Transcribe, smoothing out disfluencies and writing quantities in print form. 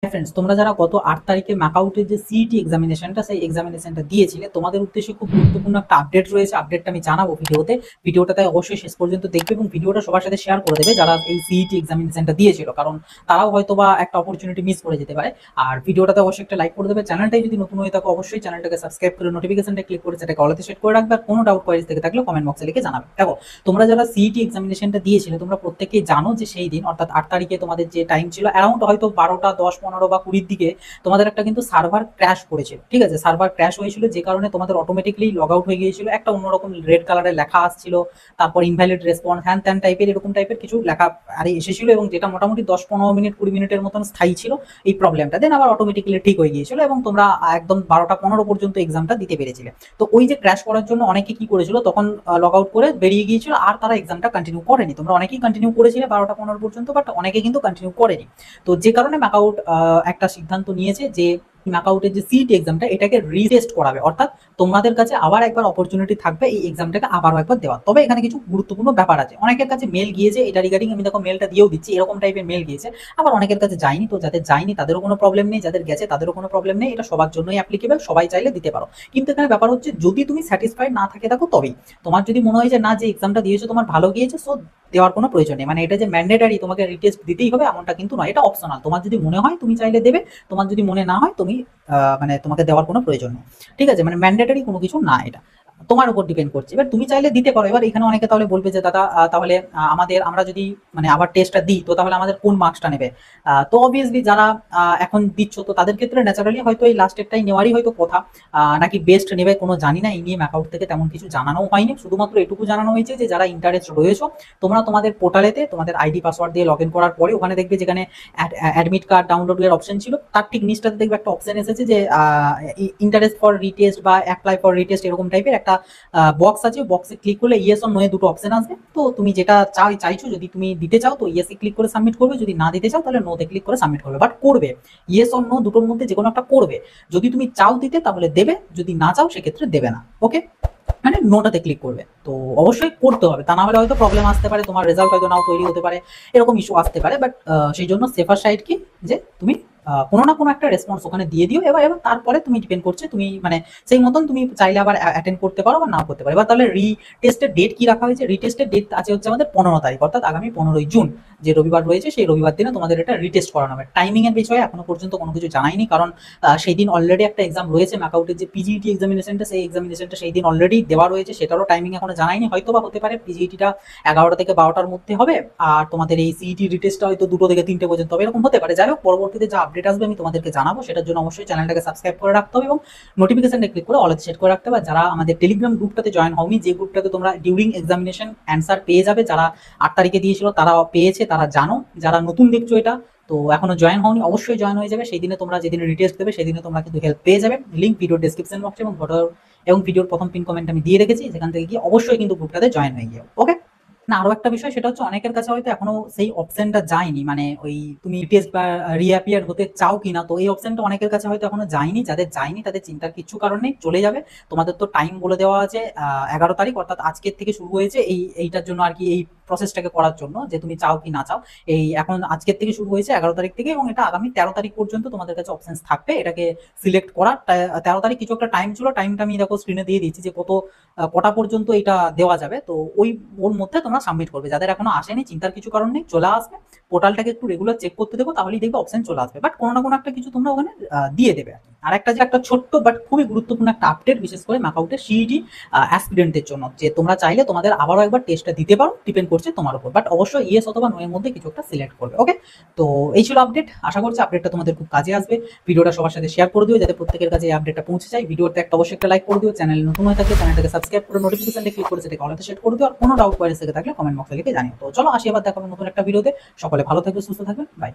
Friends, তোমরা যারা গত 8 তারিখে ম্যাকআউটের যে সিইটি এক্সামিনেশনটা সেই এক্সামিনেশনটা দিয়েছিলে, তোমাদের উদ্দেশ্যে খুব গুরুত্বপূর্ণ একটা আপডেট রয়েছে। আপডেটটা আমি জানাবো ভিডিওটাতে অবশ্যই শেষ পর্যন্ত দেখবে এবং ভিডিওটা সবার সাথে শেয়ার করে দেবে যারা এই সিইটি এক্সামিনেশনটা দিয়েছিল, কারণ তারাও হয়তো বা একটা অপরচুনিটি মিস করে যেতে পারে। আর ভিডিওটাতে অবশ্যই একটা লাইক করে দেবে। চ্যানেলটাই যদি নতুন হয়ে থাকো অবশ্যই চ্যানেলটাকে সাবস্ক্রাইব করে নোটিফিকেশনটা ক্লিক করে সেটাকে অলতে সেট করে রাখবে। আর কোনো ডাউট কোয়ারিজ থেকে থাকলে কমেন্ট বক্সে লিখে জানাবে। দেখো, তোমরা যারা সিইটি এক্সামিনেশনটা দিয়েছিলে তোমরা প্রত্যেকেই জানো যে সেই দিন অর্থাৎ 8 তারিখে তোমাদের যে টাইম ছিল অ্যারাউন্ড হয়তো 12টা 10 15 বা 20-র দিকে তোমাদের একটা কিন্তু সার্ভার ক্র্যাশ করেছিল। ঠিক আছে, সার্ভার ক্র্যাশ হয়েছিল যে কারণে তোমাদের অটোমেটিকলি লগ আউট হয়ে গিয়েছিল। একটা অন্যরকম রেড কালারের লেখা আসছিল, তারপর ইনভ্যালিড রেসপন্স হ্যান ত্যান টাইপের এরকম টাইপের কিছু লেখা আরে এসেছিল, এবং যেটা মোটামুটি 10-15 মিনিট 20 মিনিটের মতন স্থায়ী ছিল এই প্রবলেমটা। দেন আবার অটোমেটিক্যালি ঠিক হয়ে গিয়েছিল এবং তোমরা একদম 12টা 15 পর্যন্ত এক্সামটা দিতে পেরেছিলে। তো ওই যে ক্র্যাশ করার জন্য অনেকে কি করেছিল, তখন লগ আউট করে বেরিয়ে গিয়েছিল, আর তারা এক্সামটা কন্টিনিউ করেনি। তোমরা অনেকেই কন্টিনিউ করেছিলে 12টা 15 পর্যন্ত, বাট অনেকে কিন্তু কন্টিনিউ করেনি। তো যে কারণে ম্যাকআউট একটা সিদ্ধান্ত নিয়েছে যে ম্যাকআউটের যে সিইটি এক্সামটা এটাকে রিটেস্ট করাবে, অর্থাৎ তোমাদের কাছে আবার একবার অপরচুনিটি থাকবে এই এক্সামটাকে আবারও একবার দেওয়া। তবে এখানে কিছু গুরুত্বপূর্ণ ব্যাপার আছে। অনেকের কাছে মেল গিয়েছে এটা রিগার্ডিং, আমি দেখো মেলটা দিয়েও দিচ্ছি, এরকম টাইপের মেল গিয়েছে। আবার অনেকের কাছে যায়নি, তো যাদের যায়নি তাদেরও কোনো প্রবলেম নেই, যাদের গেছে তাদেরও কোনো প্রবলেম নেই। এটা সবার জন্যই অ্যাপ্লিকেবল, সবাই চাইলে দিতে পারো। কিন্তু এখানে ব্যাপার হচ্ছে যদি তুমি স্যাটিসফাইড না থাকে থাকো তবেই। তোমার যদি মনে হয় যে না, যে এক্সামটা দিয়েছো তোমার ভালো গিয়েছে, সো দেওয়ার কোনো প্রয়োজন নেই। মানে এটা যে ম্যান্ডেটারি তোমাকে রিটেস্ট দিতেই হবে এমনটা কিন্তু নয়, এটা অপশনাল। তোমার যদি মনে হয় তুমি চাইলে দেবে, তোমার যদি মনে না হয় তুমি মানে তোমাকে দেওয়ার কোনো প্রয়োজন নেই। ঠিক আছে, মানে ম্যান্ডেটারি কোনো কিছু না, এটা তোমার উপর ডিপেন্ড করছে। এবার তুমি চাইলে দিতে পারো। এবার এখানে অনেকে তাহলে বলবে যে দাদা তাহলে আমরা যদি মানে আবার টেস্টটা দিই তো তাহলে আমাদের কোন মার্কসটা নেবে? তো অবভিয়াসলি যারা এখন দিচ্ছ তো তাদের ক্ষেত্রে ন্যাচারালি হয়তো এই লাস্টেরটাই নেওয়ারই হয়তো কথা। নাকি বেস্ট নেবে কোনো জানি না, এই নিয়ে ম্যাকআউট থেকে তেমন কিছু জানানো হয়নি। শুধুমাত্র এটুকু জানানো হয়েছে যে যারা ইন্টারেস্ট রয়েছে তোমরা তোমাদের পোর্টালেতে তোমাদের আইডি পাসওয়ার্ড দিয়ে লগ ইন করার পরে ওখানে দেখবে যেখানে অ্যাডমিট কার্ড ডাউনলোডের অপশন ছিল, তার ঠিক নিচটাতে দেখবে একটা অপশন এসেছে যে ইন্টারেস্ট ফর রিটেস্ট বা অ্যাপ্লাই ফর রিটেস্ট এরকম টাইপের একটা বক্স আছে। বক্সে ক্লিক করলে ইয়েস অর নো এ দুটো অপশন আসবে। তো তুমি যেটা চাইছো, যদি তুমি দিতে চাও তো ইয়েসে ক্লিক করে সাবমিট করবে, যদি না দিতে চাও তাহলে নোতে ক্লিক করে সাবমিট করবে। বাট করবে, ইয়েস অর নো দুটোর মধ্যে যে কোনো একটা করবে। যদি তুমি চাও দিতে তাহলে দেবে, যদি না চাও সেক্ষেত্রে দেবে না। ওকে, মানে নোটাতে ক্লিক করবে। তো অবশ্যই করতে হবে, তা না হলে হয়তো প্রবলেম আসতে পারে, তোমার রেজাল্ট হয়তো নাও তৈরি হতে পারে, এরকম ইস্যু আসতে পারে। বাট সেই জন্য সেফার সাইড কি, যে তুমি কোনো না কোনো একটা রেসপন্স ওখানে দিয়ে দিও। এবার এবার তারপরে তুমি ডিপেন্ড করছে, তুমি মানে সেই মতন তুমি চাইলে আবার অ্যাটেন্ড করতে পারো বা নাও করতে পারো। এবার তাহলে রিটেস্টের ডেট কি রাখা হয়েছে? রিটেস্টের ডেট আছে হচ্ছে আমাদের 15 তারিখ, অর্থাৎ আগামী 15ই জুন, যে রবিবার রয়েছে সেই রবিবার দিনে তোমাদের এটা রিটেস্ট করানো হবে। টাইমিং এর বিষয়ে এখনো পর্যন্ত কোনো কিছু জানাইনি, কারণ সেই দিন অলরেডি একটা এক্সাম রয়েছে ম্যাকআউটের যে পিজিইটি এক্সামিনেশনটা, সেই এক্সামিনেশনটা সেই দিন অলরেডি দেওয়া রয়েছে, সেটারও টাইমিং এখনো জানাইনি। হয়তো বা হতে পারে পিজিইটিটা 11টা থেকে 12টার মধ্যে হবে, আর তোমাদের এই সিইটি রিটেস্টটা হয়তো 2টো থেকে 3টে পর্যন্ত হবে, এরকম হতে পারে। যাই হোক, পরবর্তীতে যা আপডেট আসবে আমি তোমাদেরকে জানাবো। সেটার জন্য অবশ্যই চ্যানেলটাকে সাবস্ক্রাইব করে রাখতে হবে এবং নোটিফিকেশনটা ক্লিক করে অল সেট করে রাখতে হবে। যারা আমাদের টেলিগ্রাম গ্রুপটাতে জয়েন হওনি, যে গ্রুপটাতে তোমরা ডিউরিং এক্সামিনেশন অ্যান্সার পেয়ে যাবে, যারা 8 তারিখে দিয়েছিল তারা পেয়েছে, তারা জানো। যারা নতুন দেখছো এটা তো এখনো জয়েন হওনি, অবশ্যই জয়েন হয়ে যাবে। সেই দিনে তোমরা যেদিন রিটেস্ট দেবে সেদিনে তোমরা কিন্তু হেল্প পেয়ে যাবে। লিঙ্ক ভিডিওর ডেসক্রিপশন বক্সে এবং ভিডিওর প্রথম পিন কমেন্ট আমি দিয়ে রেখেছি, সেখান থেকে গিয়ে অবশ্যই কিন্তু গ্রুপটাতে জয়েন হয়ে গিয়ে। ওকে, না আরো একটা বিষয়, সেটা হচ্ছে অনেকের কাছে হয়তো এখনো সেই অপশনটা যায়নি, মানে ওই তুমি টেস্ট বা রিঅ্যাপিয়ার হতে চাও কিনা, তো এই অপশনটা অনেকের কাছে হয়তো এখনো যায়নি। যাদের যায়নি তাদের চিন্তার কিছু কারণ নেই, চলে যাবে। তোমাদের তো টাইম বলে দেওয়া আছে 11 তারিখ, অর্থাৎ আজকের থেকে শুরু হয়েছে এইটার জন্য আর কি, এই প্রসেসটাকে করার জন্য, যে তুমি চাও কি না চাও। এই এখন আজকের থেকে শুরু হয়েছে 11 তারিখ থেকে, এবং এটা আগামী 13 তারিখ পর্যন্ত তোমাদের কাছে অপশন থাকবে এটাকে সিলেক্ট করার। 13 তারিখ কিছু একটা টাইম ছিল, টাইমটা আমি দেখো স্ক্রিনে দিয়ে দিচ্ছি যে কটা পর্যন্ত এটা দেওয়া যাবে। তো ওর মধ্যে তোমরা সাবমিট করবে। যাদের এখনো আসেনি চিন্তার কিছু কারণ নেই, চলে আসবে। পোর্টালটাকে একটু রেগুলার চেক করতে দেবো, তাহলেই দেখবে অপশন চলে আসবে। বাট কোনো না কোনো একটা কিছু তোমরা ওখানে দিয়ে দেবে। আর একটা যে একটা ছোট্ট বাট খুবই গুরুত্বপূর্ণ একটা আপডেট, বিশেষ করে ম্যাকআউটের সিইটি অ্যাসপিরেন্টদের জন্য, যে তোমরা চাইলে তোমাদের আবারও একবার টেস্টটা দিতে পারো, ডিপেন্ড করছে তোমার উপর। বাট অবশ্যই ইয়েস অথবা নো এর মধ্যে কিছু একটা সিলেক্ট করবে। ওকে, তো এই ছিল আপডেট। আশা করছি আপডেটটা তোমাদের খুব কাজে আসবে। ভিডিওটা সবার সাথে শেয়ার করে দিও যাতে প্রত্যেকের কাছে এই আপডেটটা পৌঁছে যায়। ভিডিওতে একটা অবশ্যই একটা লাইক করে দিও। চ্যানেল নতুন হয়ে থাকলে চ্যানেলটাকে সাবস্ক্রাইব করে নোটিফিকেশনটা ক্লিক করে সেটাকে অলতে সেট করে দিও। আর কোনো ডাউট কোয়ারিজ থেকে থাকলে কমেন্ট বক্সে লিখে জানিও। তো চলো আসি আবার দেখা হবে নতুন একটা ভিডিওতে। সকলে ভালো থাকবে, সুস্থ থাকবে, বাই।